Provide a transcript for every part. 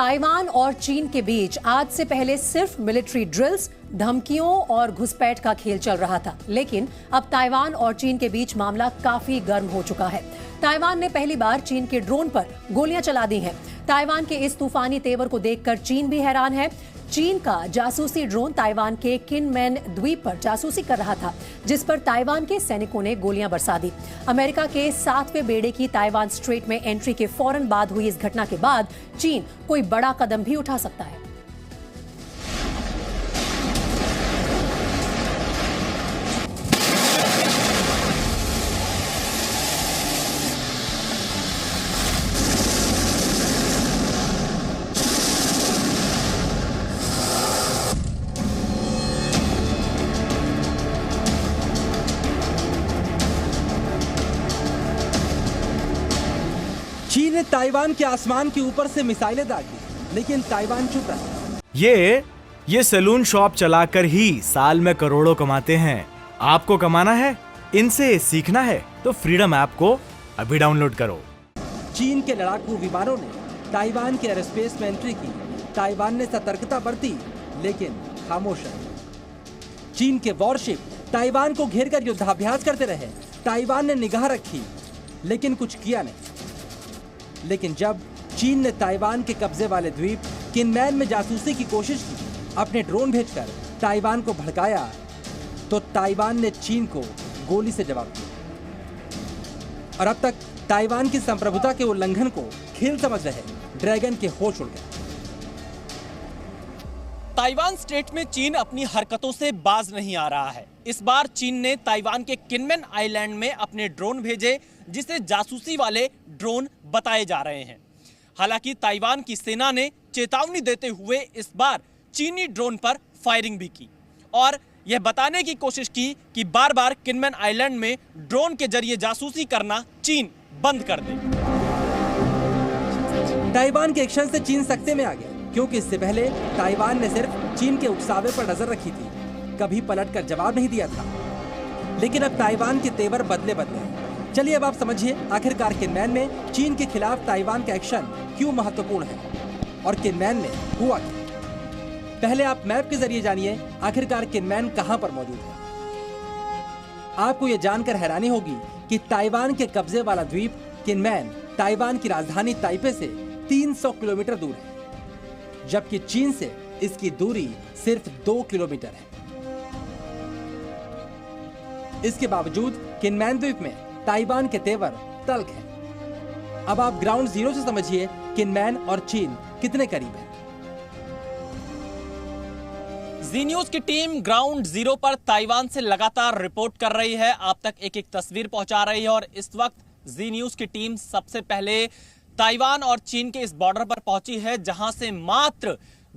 Taiwan और चीन के बीच आज से पहले सिर्फ मिलिट्री ड्रिल्स, धमकियों और घुसपैठ का खेल चल रहा था, लेकिन अब ताइवान और चीन के बीच मामला काफी गर्म हो चुका है। ताइवान ने पहली बार चीन के ड्रोन पर गोलियां चला दी हैं। ताइवान के इस तूफानी तेवर को देखकर चीन भी हैरान है। चीन का जासूसी ड्रोन ताइवान के किनमेन द्वीप पर जासूसी कर रहा था, जिस पर ताइवान के सैनिकों ने गोलियां बरसा दी। अमेरिका के 7वें बेड़े की ताइवान स्ट्रेट में एंट्री के फौरन बाद हुई इस घटना के बाद चीन कोई बड़ा कदम भी उठा सकता है। चीन ने ताइवान के आसमान के ऊपर से मिसाइलें दागी, लेकिन ताइवान चुप रहा। ये सैलून शॉप चलाकर ही साल में करोड़ों कमाते हैं। आपको कमाना है, इनसे सीखना है तो फ्रीडम ऐप को अभी डाउनलोड करो। चीन के लड़ाकू विमानों ने ताइवान के एयरस्पेस में एंट्री की। ताइवान ने सतर्कता बरती, लेकिन खामोश रहे। चीन के वॉरशिप ताइवान को घेरकर युद्धाभ्यास करते रहे। ताइवान ने निगाह रखी, लेकिन कुछ किया नहीं। लेकिन जब चीन ने ताइवान के कब्जे वाले द्वीप किनमेन में जासूसी की कोशिश की, अपने ड्रोन भेजकर ताइवान को भड़काया, तो ताइवान ने चीन को गोली से जवाब दिया। और अब तक ताइवान की संप्रभुता के उल्लंघन को खेल समझ रहे ड्रैगन के होश उड़ गए। ताइवान स्ट्रेट में चीन अपनी हरकतों से बाज नहीं आ रहा है। इस बार चीन ने ताइवान के किनमेन आइलैंड में अपने ड्रोन भेजे, जिसे जासूसी वाले ड्रोन बताए जा रहे हैं। हालांकि ताइवान की सेना ने चेतावनी देते हुए इस बार चीनी ड्रोन पर फायरिंग भी की और यह बताने की कोशिश की कि बार बार किनमेन आइलैंड में ड्रोन के जरिए जासूसी करना चीन बंद कर दे। ताइवान के एक्शन से चीन सख्ते में आ गया, क्योंकि इससे पहले ताइवान ने सिर्फ चीन के उकसावे पर नजर रखी थी, कभी पलटकर जवाब नहीं दिया था। लेकिन अब ताइवान के तेवर बदले बदले। चलिए अब आप समझिए आखिरकार किनमेन में चीन के खिलाफ ताइवान का एक्शन क्यों महत्वपूर्ण है और किनमेन में हुआ क्या। पहले आप मैप के जरिए जानिए आखिरकार किनमेन कहां पर मौजूद है। आपको यह जानकर हैरानी होगी कि ताइवान के कब्जे वाला द्वीप किनमेन ताइवान की राजधानी ताइपे से 300 किलोमीटर दूर है, जबकि चीन से इसकी दूरी सिर्फ 2 किलोमीटर है। इसके बावजूद किनमेन द्वीप में ताइवान के तेवर तल्ख हैं। अब आप ग्राउंड जीरो से समझिए किनमेन और चीन कितने करीब हैं। जी न्यूज की टीम ग्राउंड जीरो पर ताइवान से लगातार रिपोर्ट कर रही है, आप तक एक एक तस्वीर पहुंचा रही है और इस वक्त जी न्यूज की टीम सबसे पहले ताइवान और चीन के इस बॉर्डर पर पहुंची है, जहां से मात्र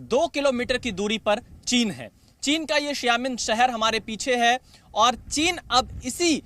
2 किलोमीटर की दूरी पर चीन है। चीन का ये शियामिन शहर हमारे पीछे है और चीन अब इसी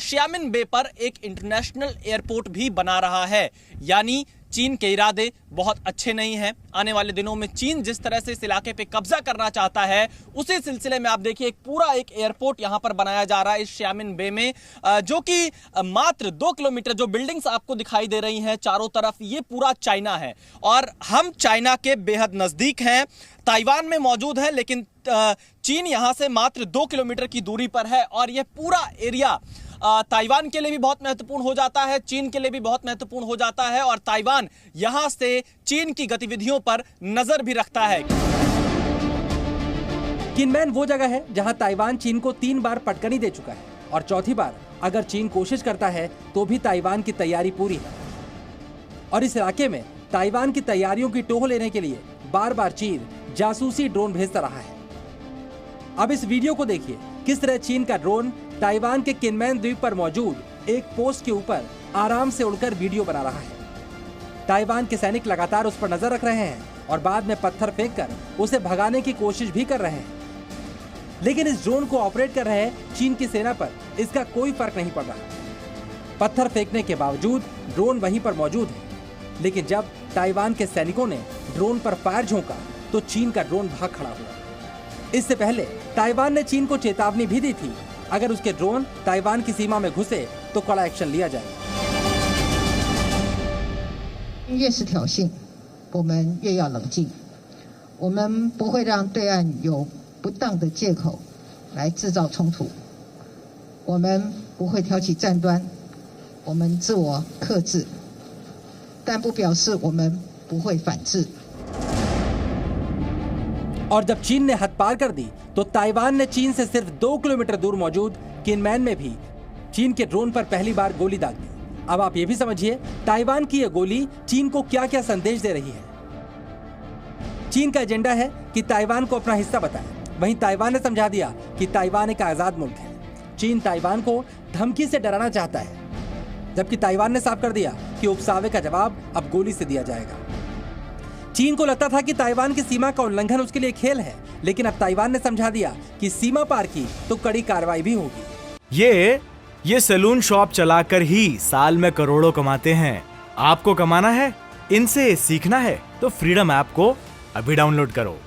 शियामिन बे पर एक इंटरनेशनल एयरपोर्ट भी बना रहा है। यानी चीन के इरादे बहुत अच्छे नहीं हैं। आने वाले दिनों में चीन जिस तरह से इस इलाके पे कब्जा करना चाहता है, उसी सिलसिले में आप देखिए पूरा एक एयरपोर्ट यहां पर बनाया जा रहा है इस शियामिन बे में, जो कि मात्र 2 किलोमीटर, जो बिल्डिंग्स आपको दिखाई दे रही हैं चारों तरफ, ये पूरा चाइना है और हम चाइना के बेहद नजदीक हैं। ताइवान में मौजूद है, लेकिन चीन यहां से मात्र 2 किलोमीटर की दूरी पर है और यह पूरा एरिया ताइवान के लिए भी बहुत महत्वपूर्ण हो जाता है, चीन के लिए भी बहुत महत्वपूर्ण हो जाता है और ताइवान यहां से चीन की गतिविधियों पर नजर भी रखता है। किनमेन वो जगह है जहां ताइवान चीन को 3 बार पटकनी दे चुका है और चौथी बार अगर चीन कोशिश करता है तो भी ताइवान की तैयारी पूरी है। और इस इलाके में ताइवान की तैयारियों की टोह लेने के लिए बार बार चीन जासूसी ड्रोन भेजता रहा है। अब इस वीडियो को देखिए, किस तरह चीन का ड्रोन ताइवान के किनमेन द्वीप पर मौजूद एक पोस्ट के ऊपर आराम से उड़कर वीडियो बना रहा है। ताइवान के सैनिक लगातार उस पर नजर रख रहे हैं और बाद में पत्थर फेंककर उसे भगाने की कोशिश भी कर रहे हैं। लेकिन इस ड्रोन को ऑपरेट कर रहे चीन की सेना पर इसका कोई फर्क नहीं पड़ रहा। पत्थर फेंकने के बावजूद ड्रोन वहीं पर मौजूद है। लेकिन जब ताइवान के सैनिकों ने ड्रोन पर फायर झोंका तो चीन का ड्रोन भाग खड़ा हुआ। इससे पहले ताइवान ने चीन को चेतावनी भी दी थी, अगर उसके ड्रोन ताइवान की सीमा में घुसे तो कड़ा एक्शन लिया जाएगा। 我们越要冷静。我们不会让对岸有不当的借口来制造冲突，我们不会挑起战端，我们自我克制，但不表示我们不会反制。 और जब चीन ने हद पार कर दी तो ताइवान ने चीन से सिर्फ 2 किलोमीटर दूर मौजूद किनमैन में भी चीन के ड्रोन पर पहली बार गोली दाग दी। अब आप ये भी समझिए ताइवान की यह गोली चीन को क्या क्या संदेश दे रही है। चीन का एजेंडा है कि ताइवान को अपना हिस्सा बताए, वहीं ताइवान ने समझा दिया कि ताइवान एक आजाद मुल्क है। चीन ताइवान को धमकी से डराना चाहता है, जबकि ताइवान ने साफ कर दिया कि उकसावे का जवाब अब गोली से दिया जाएगा। चीन को लगता था कि ताइवान की सीमा का उल्लंघन उसके लिए खेल है, लेकिन अब ताइवान ने समझा दिया कि सीमा पार की तो कड़ी कार्रवाई भी होगी। ये सैलून शॉप चलाकर ही साल में करोड़ों कमाते हैं। आपको कमाना है, इनसे सीखना है तो फ्रीडम ऐप को अभी डाउनलोड करो।